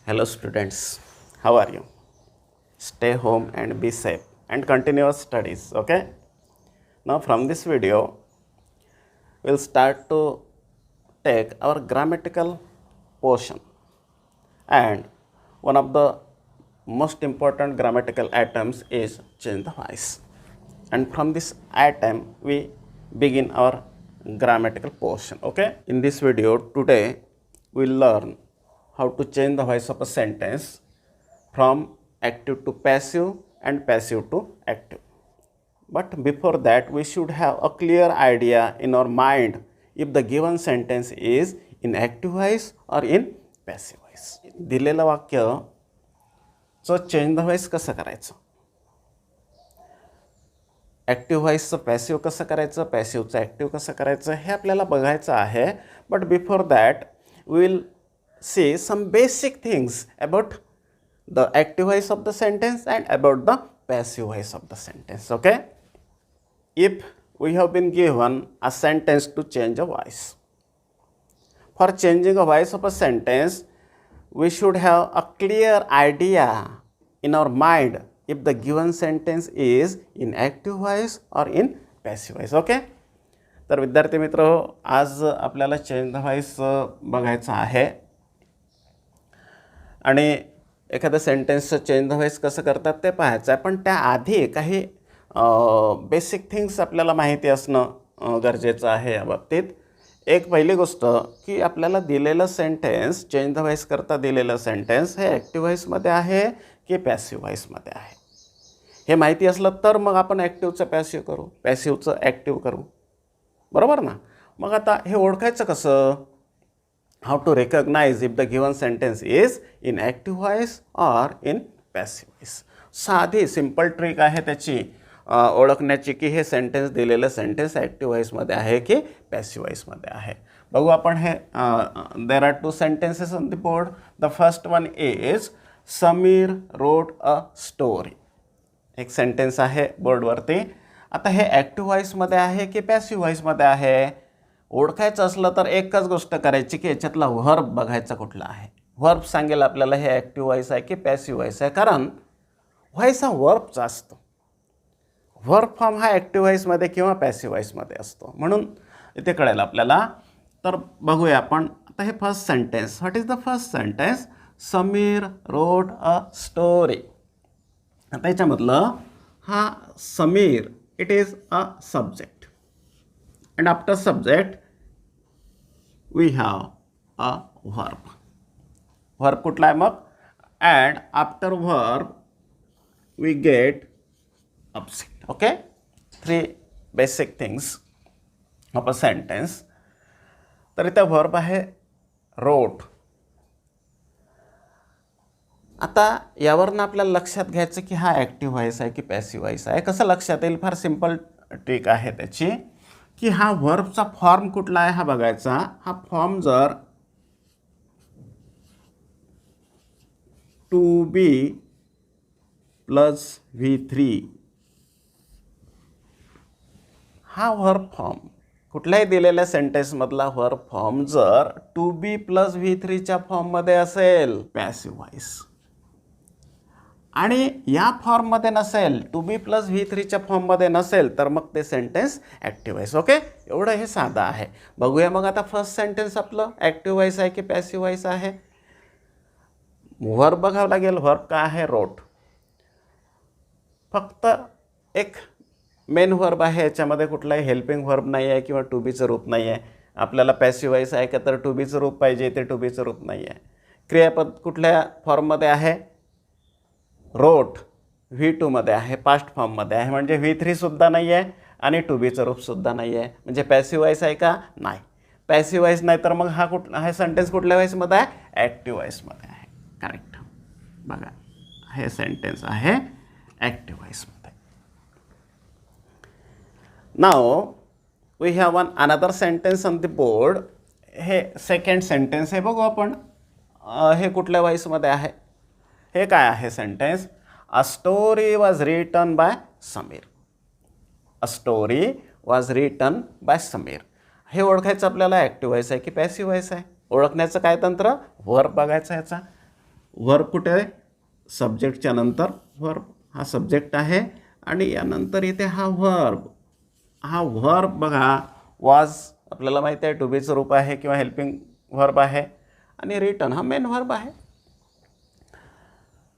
Hello students, how are you? Stay home and be safe and continue your studies, okay? Now from this video, we'll start to take our grammatical portion, and one of the most important grammatical items is change the voice. And from this item, we begin our grammatical portion, okay? In this video today, we'll learn how to change the voice of a sentence from active to passive and passive to active. But before that, we should have a clear idea in our mind if the given sentence is in active voice or in passive voice. दिलेलं वाक्य change the voice कसं करायचं, active व्हॉइसचं passive कसं करायचं, पॅसिव्हचं active कसं करायचं हे आपल्याला बघायचं आहे. But before that we will see some basic things about the active voice of the sentence and about the passive voice of the sentence, okay? If we have been given a sentence to change a voice, for changing a voice of a sentence, we should have a clear idea in our mind if the given sentence is in active voice or in passive voice, okay? तर विद्यार्थी मित्र, आज आपल्याला change the voice बघायचं आहे आणि एखाद्या सेंटेन्सचं change the voice कसं करतात ते पाहायचं आहे. पण त्याआधी काही बेसिक थिंग्स आपल्याला माहिती असणं गरजेचं आहे या बाबतीत. एक पहिली गोष्ट की आपल्याला दिलेलं सेंटेन्स चेंज द व्हॉइस करता दिलेलं सेंटेन्स हे ॲक्टिव्ह व्हॉइसमध्ये आहे की पॅसिव्ह व्हॉइसमध्ये आहे हे माहिती असलं तर मग आपण ॲक्टिव्हचं पॅसिव्ह करू, पॅसिव्हचं ॲक्टिव्ह करू, बरोबर ना. मग आता हे ओळखायचं कसं, how to recognize if the given sentence is in active voice or in passive voice. साधी सिंपल ट्रिक आहे त्याची ओळखण्याची की हे सेंटेन्स दिलेलं सेंटेन्स ॲक्टिव्ह व्हॉइसमध्ये आहे की पॅसिव्ह व्हॉइसमध्ये आहे. बघू आपण हे there are 2 sentences on the board. The first one is Sameer wrote a story. एक सेंटेन्स आहे बोर्डवरती. आता हे ॲक्टिव्ह व्हॉइसमध्ये आहे की पॅसिव्ह व्हॉइसमध्ये आहे ओळखायचं असलं तर एकच गोष्ट करायची की याच्यातला व्हर्ब बघायचा कुठला आहे. व्हर्ब सांगेल आपल्याला हे ॲक्टिव्ह व्हॉइस आहे की पॅसिव्ह व्हॉइस आहे, कारण व्हॉइस हा व्हर्बचा असतो. व्हर्ब फॉर्म हा ॲक्टिव्ह व्हॉइसमध्ये किंवा पॅसिव्ह व्हॉइसमध्ये असतो, म्हणून इथे कळेल आपल्याला. तर बघूया आपण आता हे first sentence. What is the first sentence? Sameer wrote a story. आता याच्यामधलं हा Sameer it is a subject and after subject we have a verb. Verb कुठला आहे मग? and after verb we get object, okay? 3 basic things of a sentence. तर इथे verb आहे wrote. आता यावरनं आपल्याला लक्षात घ्यायचं की हा ॲक्टिव्ह व्हॉइस आहे की पॅसिव्ह व्हॉइस आहे. कसं लक्षात येईल? फार सिंपल ट्रिक आहे त्याची की हा व्हर्बचा फॉर्म कुठला आहे हा बघायचा. हा फॉर्म जर टू बी प्लस V3 हा व्हर्ब फॉर्म कुठल्याही दिलेल्या सेंटेन्समधला व्हर्ब फॉर्म जर टू बी प्लस V3च्या फॉर्ममध्ये असेल पॅसिव्ह व्हॉइस आणि या फॉर्ममध्ये नसेल, टू बी प्लस V3च्या फॉर्ममध्ये नसेल तर मग ते सेंटेन्स ॲक्टिव्ह व्हॉइस, ओके? एवढं हे साधं आहे. बघूया मग आता फर्स्ट सेंटेन्स आपलं ॲक्टिव्ह व्हॉइस आहे की पॅसिव्ह व्हॉइस आहे. व्हर्ब बघावं लागेल. व्हर्ब काय आहे? रोट. फक्त एक मेन व्हर्ब आहे, याच्यामध्ये कुठलाही हेल्पिंग व्हर्ब नाही आहे किंवा टू बीचं रूप नाही आहे. आपल्याला पॅसिव्ह व्हॉइस आहे का तर टू बीचं रूप पाहिजे, ते टू बीचं रूप नाही आहे. क्रियापद कुठल्या फॉर्ममध्ये आहे? रोट V2मध्ये आहे, पास्ट फॉर्ममध्ये आहे, म्हणजे V3सुद्धा नाही आहे आणि टू बीचं रूपसुद्धा नाही आहे. म्हणजे पॅसिव्ह व्हॉइस आहे का? नाही. पॅसिव्ह व्हॉइस नाही तर मग हा सेंटेन्स कुठल्या व्हॉइसमध्ये आहे? ॲक्टिव्ह व्हॉइसमध्ये आहे. करेक्ट. बघा हे सेंटेन्स आहे ॲक्टिव्ह व्हॉइसमध्ये. Now we have one another sentence on the board. हे सेकंड सेंटेन्स आहे. बघू आपण हे कुठल्या व्हॉइसमध्ये आहे. हे काय आहे sentence? A story was written by Sameer. A story was written by Sameer. हे ओळखायचं आपल्याला ॲक्टिव्ह व्हॉइस आहे की पॅसिव्ह व्हॉइस आहे. ओळखण्याचं काय तंत्र? व्हर्ब बघायचं ह्याचा. व्हर्ब कुठे आहे? सब्जेक्टच्या नंतर व्हर्ब. हा सब्जेक्ट आहे आणि यानंतर इथे हा व्हर्ब. हा व्हर्ब बघा, वॉज आपल्याला माहिती आहे टू बीचं रूप आहे किंवा हेल्पिंग व्हर्ब आहे आणि रिटन हा मेन व्हर्ब आहे.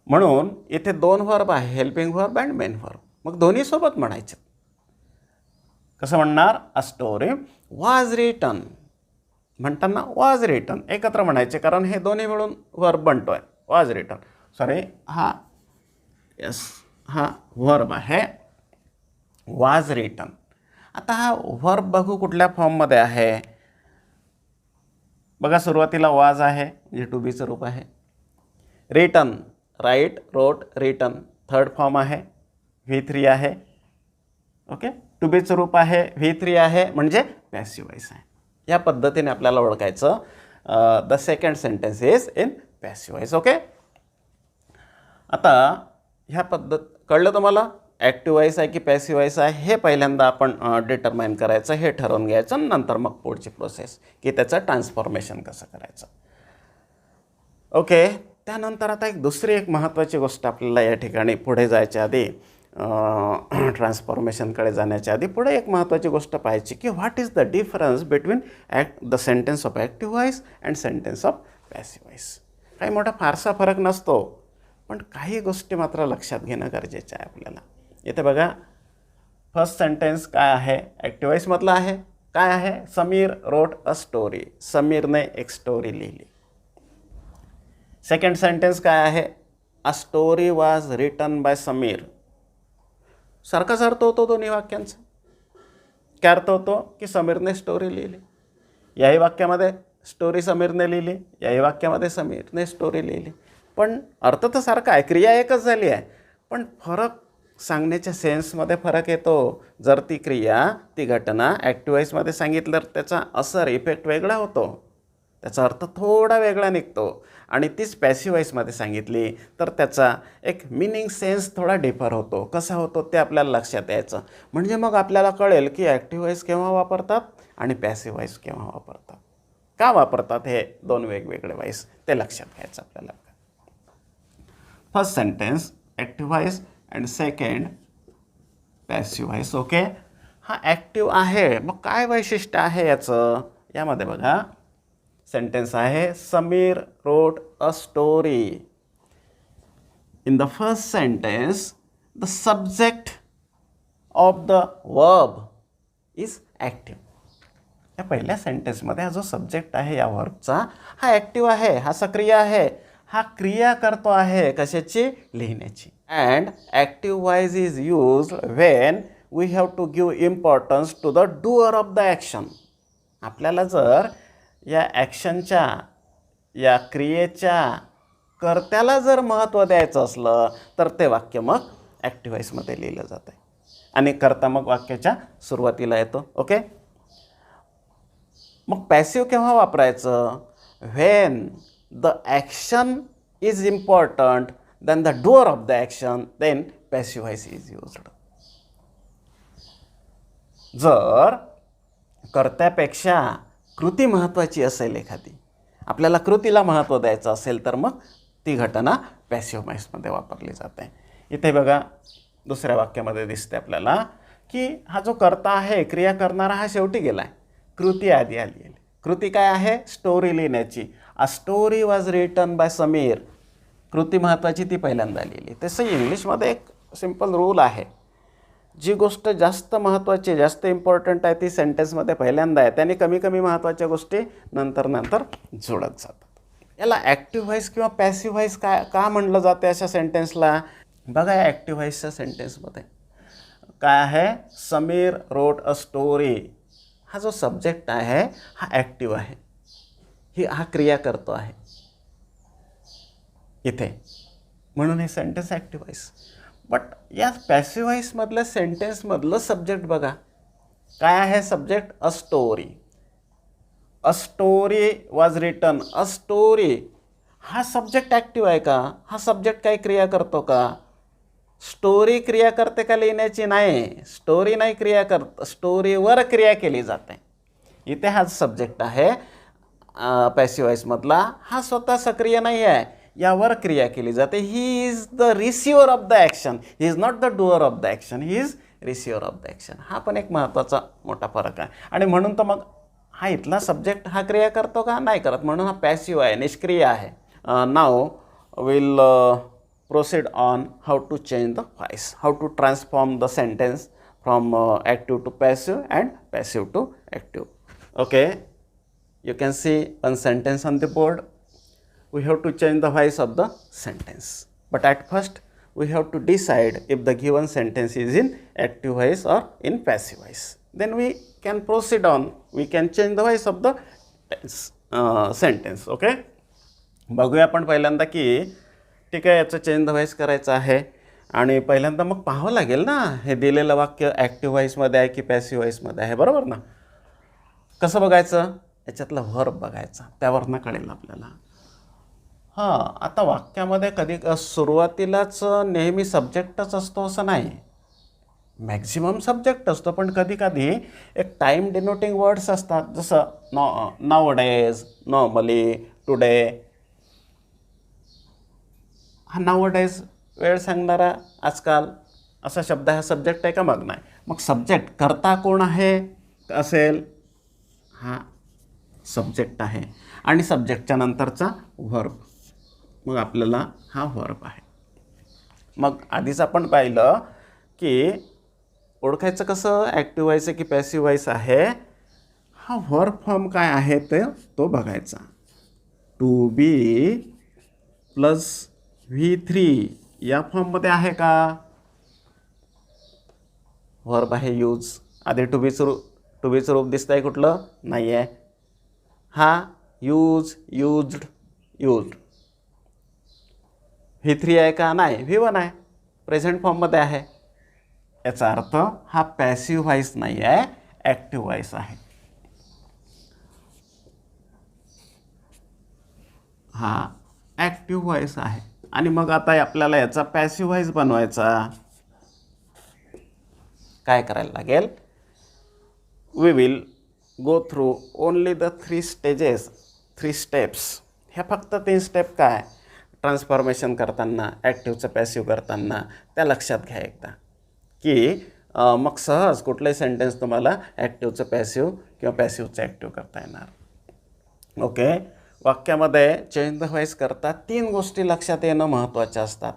म्हणून इथे दोन व्हर्ब आहे, helping verb and main verb. मग दोन्ही सोबत म्हणायचे. कसं म्हणणार? A story was written. म्हणताना वॉज रिटन एकत्र म्हणायचे, कारण हे दोन्ही मिळून व्हर्ब बनतोय. वॉज रिटन, सॉरी हा व्हर्ब आहे वॉज रिटन. आता हा व्हर्ब बघू कुठल्या फॉर्ममध्ये आहे. बघा सुरुवातीला वॉज आहे, म्हणजे टू बीचं रूप आहे. रिटन, राईट, रोट, रिटन थर्ड फॉर्म आहे, V3 आहे. ओके, टू बीचं रूप आहे, V3 आहे, म्हणजे पॅसिव्ह वॉइस आहे. या पद्धतीने आपल्याला ओळखायचं. The second sentence is in passive voice. Okay, आता ह्या पद्धत कळलं तुम्हाला? ॲक्टिव्ह वॉइस आहे की पॅसिव्ह वॉइस आहे हे पहिल्यांदा आपण डिटरमाइन करायचं, हे ठरवून घ्यायचं. नंतर मग पुढची प्रोसेस की त्याचं ट्रान्सफॉर्मेशन कसं करायचं. ओके, त्यानंतर आता दुसरी महत्त्वाची गोष्ट आपल्याला या ठिकाणी पुढे जायच्या आधी, ट्रान्सफॉर्मेशनकडे जाण्याच्या आधी पुढे एक महत्त्वाची गोष्ट पाहायची की what is the difference between the sentence of active voice and sentence of passive voice. काही मोठा फारसा फरक नसतो, पण काही गोष्टी मात्र लक्षात घेणं गरजेचं आहे आपल्याला. इथे बघा, फर्स्ट सेंटेन्स काय आहे? ॲक्टिव्ह व्हॉइसमधलं आहे. काय आहे? Sameer wrote a story. समीरने एक स्टोरी लिहिली. सेकंड सेंटेन्स काय आहे? A story was written by Sameer. सारखाच अर्थ होतो दोन्ही वाक्यांचा. काय अर्थ होतो? की समीरने स्टोरी लिहिली. याही वाक्यामध्ये स्टोरी समीरने लिहिली, याही वाक्यामध्ये समीरने स्टोरी लिहिली. पण अर्थ तर सारखा आहे, क्रिया एकच झाली आहे, पण फरक सांगण्याच्या सेन्समध्ये फरक येतो. जर ती क्रिया, ती घटना ॲक्टिव्ह व्हॉइसमध्ये सांगितलं तर त्याचा असर, इफेक्ट वेगळा होतो, त्याचा अर्थ थोडा वेगळा निघतो. आणि तीच पॅसिव्ह व्हॉइसमध्ये सांगितली तर त्याचा एक मिनिंग सेन्स थोडा डिफर होतो. कसा होतो ते आपल्याला लक्षात यायचं. म्हणजे मग आपल्याला कळेल की ॲक्टिव्ह व्हॉइस केव्हा वापरतात आणि पॅसिव्ह व्हॉइस केव्हा वापरतात, का वापरतात हे दोन वेगवेगळे व्हॉइस, ते लक्षात घ्यायचं आपल्याला. First sentence active voice and second passive voice. Okay, हा ॲक्टिव्ह आहे. मग काय वैशिष्ट्य आहे याचं? यामध्ये बघा, सेंटेन्स आहे Sameer wrote a story. In the first sentence the subject of the verb is active. या पहिल्या सेंटेन्समध्ये हा जो सब्जेक्ट आहे या वर्बचा, हा ॲक्टिव्ह आहे, हा सक्रिय आहे, हा क्रिया करतो आहे कशाची? लिहिण्याची. And active voice is used when we have to give importance to the doer of the action. आपल्याला जर या ॲक्शनच्या, या क्रियेच्या कर्त्याला जर महत्त्व द्यायचं असलं तर ते वाक्य मग ॲक्टिव्ह व्हॉइसमध्ये लिहिलं जातं आणि कर्ता मग वाक्याच्या सुरुवातीला येतो. ओके, मग पॅसिव्ह केव्हा वापरायचं? When the action is important then the doer of the action, then passive voice is used. जर कर्त्यापेक्षा कृती महत्त्वाची असेल, एखादी आपल्याला कृतीला महत्त्व द्यायचं असेल तर मग ती घटना पॅसिव्ह व्हॉइसमध्ये वापरली जाते. इथे बघा, दुसऱ्या वाक्यामध्ये दिसते आपल्याला की हा जो कर्ता आहे, क्रिया करणारा, हा शेवटी गेला आहे, कृती आधी आली आहे. कृती काय आहे? स्टोरी लिहिण्याची. अ story was written by Sameer. कृती महत्त्वाची, ती पहिल्यांदा लिहिली. तसं इंग्लिशमध्ये एक सिम्पल रूल आहे, जी गोष्ट जास्त महत्त्वाची, जास्त इम्पॉर्टंट आहे ती सेंटेन्समध्ये पहिल्यांदा आहे, त्याने कमी कमी महत्त्वाच्या गोष्टी नंतर नंतर जोडत जातात. याला ॲक्टिव्ह व्हॉइस किंवा पॅसिव्ह व्हॉइस का म्हणलं जाते अशा सेंटेन्सला? बघा, या ॲक्टिव्ह व्हॉइसच्या सेंटेन्समध्ये काय आहे? Sameer wrote a story. हा जो सब्जेक्ट आहे हा ॲक्टिव्ह आहे, हा क्रिया करतो आहे इथे, म्हणून हे सेंटेन्स ॲक्टिव्ह व्हॉइस. बट या पॅसिव्ह व्हॉइसमधलं सेंटेन्समधलं सब्जेक्ट बघा, काय आहे subject? A story. A story was written. A story, हा सब्जेक्ट ॲक्टिव्ह आहे का? हा सब्जेक्ट काही क्रिया करतो का? स्टोरी क्रिया करते का लिहिण्याची? नाही, स्टोरी नाही क्रिया करत, स्टोरीवर क्रिया केली जाते. इथे हा सब्जेक्ट आहे पॅसिव्ह व्हॉइसमधला, हा स्वतः सक्रिय नाही आहे, यावर क्रिया केली जाते. He is the receiver of the action, he is not the doer of the action, he is receiver of the action. हा पण एक महत्त्वाचा मोठा फरक आहे. आणि म्हणून तर मग हा इथला सब्जेक्ट हा क्रिया करतो का? नाही करत, म्हणून हा पॅसिव्ह आहे, निष्क्रिय आहे. नाव will proceed on how to change the voice, how to transform the sentence from active to passive and passive to active. Okay, you can see one sentence on the board. We have to change the voice of the sentence, but at first we have to decide if the given sentence is in active voice or in passive voice. Then we can proceed on, we can change the voice of the sentence. Okay, बघूया आपण पहिल्यांदा की ठीक आहे, याचं change the voice करायचं आहे. आणि पहिल्यांदा मग पाहावं लागेल ना हे दिलेलं वाक्य ॲक्टिव्ह व्हॉइसमध्ये आहे की पॅसिव्ह व्हॉइसमध्ये आहे, बरोबर ना. कसं बघायचं? याच्यातलं व्हर्ब बघायचा, त्यावरनं कळेल आपल्याला. हां, आता वाक्यामध्ये कधी सुरुवातीलाच नेहमी सब्जेक्टच असतो असं नाही, मॅक्झिमम सब्जेक्ट असतो, पण कधी कधी एक टाईम डिनोटिंग वर्ड्स असतात, जसं नावडेज, नॉर्मली, टुडे. हा नावडेज वेळ सांगणारा, आजकाल असा शब्द हा सब्जेक्ट आहे का? मग नाही. मग सब्जेक्ट करता कोण आहे असेल? हा सब्जेक्ट आहे आणि सब्जेक्टच्या नंतरचा व्हर्ब, मग आपल्याला हा व्हर्ब आहे. मग आधीच आपण पाहिलं की ओळखायचं कसं ॲक्टिव्ह व्हॉइस आहे की पॅसिव्ह व्हॉइस आहे. हा व्हर्ब फॉर्म काय आहे ते तो बघायचा. टू बी प्लस V3 या फॉर्ममध्ये आहे का? व्हर्ब आहे यूज. आधी टू बीचं रूप दिसतं आहे कुठलं? नाही आहे. हा यूज, यूज्ड, यूज्ड. V3 आहे का? नाही, V1 आहे, प्रेझेंट फॉर्ममध्ये आहे. याचा अर्थ हा पॅसिव्ह व्हॉइस नाही आहे, ॲक्टिव्ह व्हॉइस आहे. हा ॲक्टिव्ह व्हॉइस आहे. आणि मग आता आपल्याला याचा पॅसिव्ह व्हॉइस बनवायचा. काय करायला लागेल? We will go through only the 3 steps. ह्या फक्त 3 स्टेप काय ट्रान्सफॉर्मेशन करताना, ॲक्टिव्हचं पॅसिव्ह करताना, त्या लक्षात घ्या एकदा की मग सहज कुठलंही सेंटेन्स तुम्हाला ॲक्टिव्हचं पॅसिव्ह किंवा पॅसिव्हचं ॲक्टिव्ह करता येणार. ओके, वाक्यामध्ये चेंज द व्हॉइस करता 3 गोष्टी लक्षात येणं महत्त्वाच्या असतात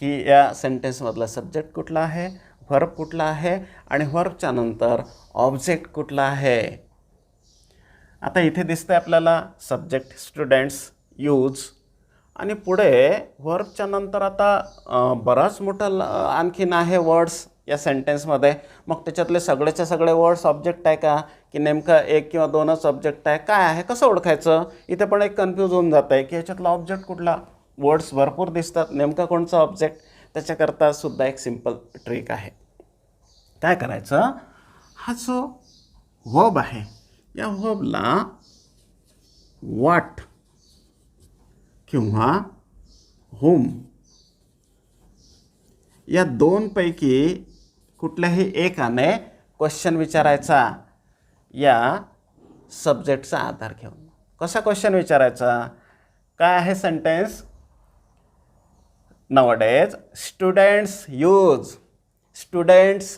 की या सेंटेन्समधला सब्जेक्ट कुठला आहे, व्हर्ब कुठला आहे आणि व्हर्बच्या नंतर ऑब्जेक्ट कुठला आहे. आता इथे दिसतंय आपल्याला सब्जेक्ट स्टुडंट्स, यूज, आणि पुढे व्हर्बच्या नंतर आता बराच मोठा आणखीन आहे वर्ड्स या सेंटेन्समध्ये. मग त्याच्यातले सगळेच्या सगळे वर्ड्स ऑब्जेक्ट आहे का की नेमका 1 किंवा 2च ऑब्जेक्ट आहे, काय आहे, कसं ओळखायचं? इथे पण एक कन्फ्यूज होऊन जातं आहे की ह्याच्यातला ऑब्जेक्ट कुठला. वर्ड्स भरपूर दिसतात, नेमका कोणचा ऑब्जेक्ट? त्याच्याकरता सुद्धा एक सिम्पल ट्रिक आहे. काय करायचं? हा जो व्हर्ब आहे या व्हर्बला व्हॉट किंवा होम या 2 पैकी कुठल्याही एकाने क्वेश्चन विचारायचा या सब्जेक्टचा आधार घेऊन. कसा क्वेश्चन विचारायचा? काय आहे sentence? Nowadays students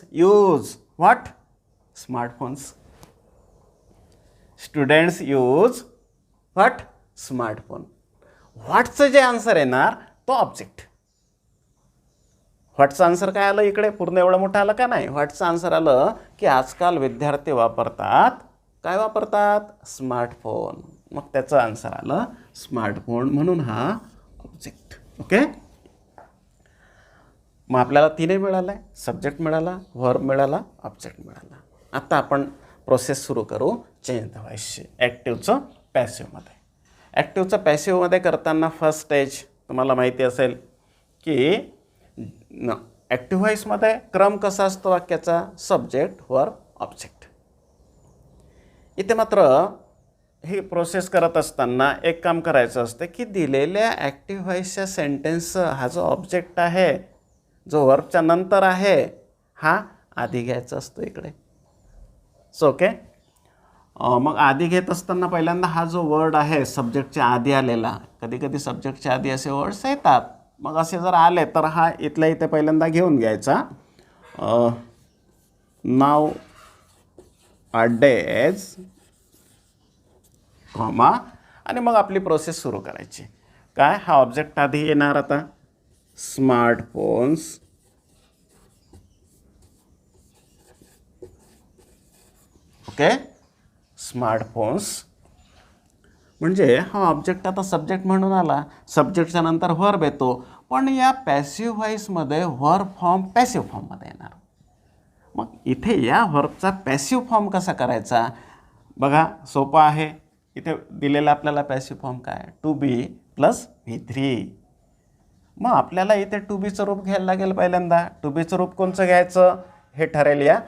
use what? Smartphones. Students use what? Smartphone. व्हॉटचं जे आन्सर येणार तो ऑब्जेक्ट. व्हॉटचं आन्सर काय आलं इकडे? पूर्ण एवढं मोठं आलं का? नाही. व्हॉटचं आन्सर आलं की आजकाल विद्यार्थी वापरतात, काय वापरतात? स्मार्टफोन. मग त्याचं आन्सर आलं स्मार्टफोन, म्हणून हा ऑब्जेक्ट. ओके, मग आपल्याला 3 मिळालं आहे, सब्जेक्ट मिळाला, व्हर्ब मिळाला, ऑब्जेक्ट मिळाला. आता आपण प्रोसेस सुरू करू चेंज द व्हॉइसची ॲक्टिव्हचं पॅसिव्हमध्ये. ॲक्टिव्हचं पॅसिव्हमध्ये करताना फर्स्ट स्टेज तुम्हाला माहिती असेल की ॲक्टिव्ह व्हॉइसमध्ये क्रम कसा असतो वाक्याचा? Subject, verb, object. इथे मात्र ही प्रोसेस करत असताना एक काम करायचं असतं की दिलेल्या ॲक्टिव्ह व्हॉइसच्या सेंटेन्सचा हा जो ऑब्जेक्ट आहे, जो व्हर्बच्या नंतर आहे, हा आधी घ्यायचा असतो इकडे. सो ओके, मग आधी घेत असताना पहिल्यांदा हा जो वर्ड आहे सब्जेक्टच्या आधी आलेला, कधी कधी सब्जेक्टच्या आधी असे वर्ड्स येतात, मग असे जर आले तर हा इथल्या इथे पहिल्यांदा घेऊन घ्यायचा. नाव डेज कॉमा आणि मग आपली प्रोसेस सुरू करायची. काय, हा ऑब्जेक्ट आधी येणार आता स्मार्टफोन्स, ओके, स्मार्टफोन्स. म्हणजे हा ऑब्जेक्ट आता सब्जेक्ट म्हणून आला, सब्जेक्टच्या नंतर व्हर्ब येतो, पण या पॅसिव्ह व्हॉइसमध्ये व्हर्ब फॉर्म पॅसिव्ह फॉर्ममध्ये येणार. मग इथे या व्हर्बचा पॅसिव्ह फॉर्म कसा करायचा बघा, सोपा आहे. इथे दिलेला आपल्याला पॅसिव्ह फॉर्म काय, टू बी प्लस V3. मग आपल्याला इथे टू बीचं रूप घ्यायला लागेल. पहिल्यांदा टू बीचं रूप कोणचं घ्यायचं हे ठरेल या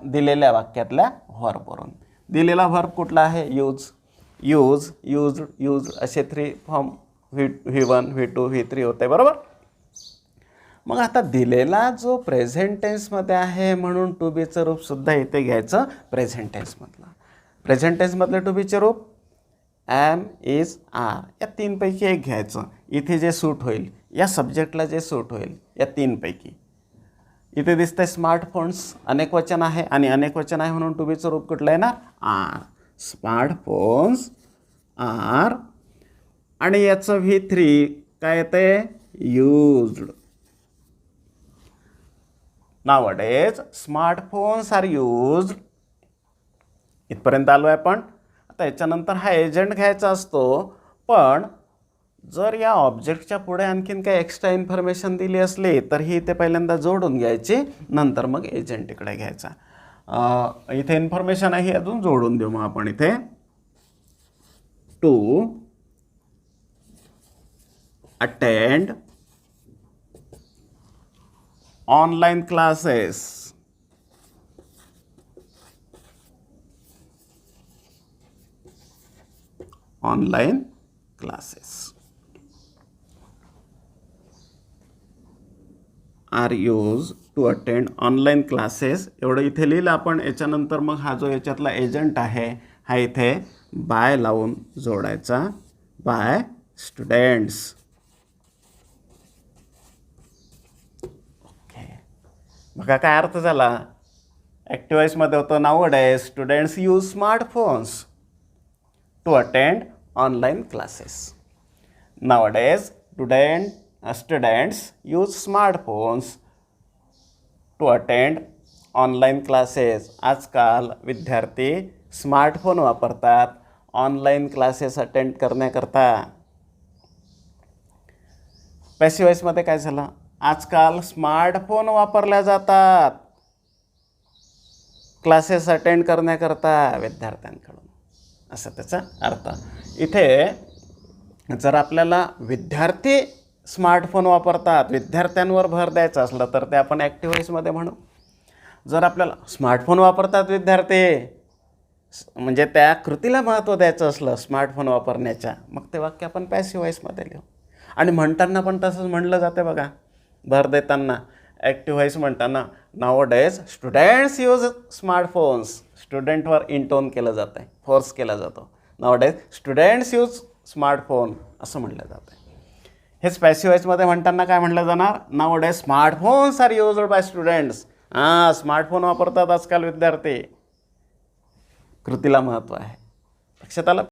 दिलेल्या वाक्यातल्या व्हर्बवरून. दिलेला व्हर्ब कुठला आहे, यूज, यूज, यूज, यूज, असे 3 फॉर्म V1, V2, V3 होते, बरोबर. मग आता दिलेला जो प्रेझेंट टेन्समध्ये आहे म्हणून टू बीचं रूपसुद्धा इथे घ्यायचं प्रेझेंट टेन्समधलं. प्रेझेंट टेन्समधलं टू बीचे रूप ॲम, इज, आर या 3 पैकी एक घ्यायचं. इथे जे सूट होईल, या सब्जेक्टला जे सूट होईल या 3 पैकी. इथे दिसतंय स्मार्टफोन्स, अनेक वचन आहे आणि अनेक वचन आहे म्हणून टू बीचं रूप कुठलं येणार, आर. स्मार्टफोन्स आर आणि याचं V3 काय येतंय, used. Nowadays smartphones are used. इथपर्यंत आलो आहे आपण. आता याच्यानंतर हा एजंट घ्यायचा असतो, पण जर या ऑब्जेक्टच्या पुढे आणखीन काही एक्स्ट्रा इन्फॉर्मेशन दिली असली तर ही इथे पहिल्यांदा जोडून घ्यायची, नंतर मग एजंट इकडे घ्यायचा. इथे इन्फॉर्मेशन आहे अजून जोडून देऊ मग आपण इथे. To attend online classes, online classes are use to attend online classes. एवढं इथे लिहिलं आपण. याच्यानंतर मग हा जो याच्यातला एजंट आहे हा इथे बाय लावून जोडायचा, बाय स्टुडंट्स. ओके, बघा काय अर्थ झाला. ॲक्टिव्ह व्हॉइसमध्ये होतं nowadays students use smartphones to attend online classes. Nowadays students use smartphones to attend online classes. आजकाल विद्यार्थी स्मार्टफोन वापरतात ऑनलाइन क्लासेस अटेंड करण्याकरता. पॅसिव्ह व्हॉइसमध्ये काय झालं, आजकाल स्मार्टफोन वापरल्या जातात क्लासेस अटेंड करण्याकरता विद्यार्थ्यांकडून, असं त्याचा अर्थ. इथे जर आपल्याला विद्यार्थी स्मार्टफोन वापरतात, विद्यार्थ्यांवर भर द्यायचा असलं तर ते आपण ॲक्टिव्ह व्हॉइसमध्ये म्हणू. जर आपल्याला स्मार्टफोन वापरतात विद्यार्थी म्हणजे त्या कृतीला महत्त्व द्यायचं असलं स्मार्टफोन वापरण्याच्या, मग ते वाक्य आपण पॅसिव्ह व्हॉइसमध्ये लिहू. आणि म्हणताना पण तसंच म्हणलं जातं बघा, भर देताना ॲक्टिव्ह व्हॉइस म्हणताना नावडेज स्टुडंट्स यूज स्मार्टफोन्स, स्टुडंटवर इंटोन केलं जातं आहे, फोर्स केला जातो. नावडेज स्टुडंट्स यूज स्मार्टफोन असं म्हटलं जातं आहे. हेच पॅसिव्ह व्हॉइसमध्ये म्हणताना काय म्हटलं जाणार, nowadays smartphones are used by students. Smartphone वापरतात आजकाल विद्यार्थी, कृतीला महत्त्व आहे. लक्षात आलं.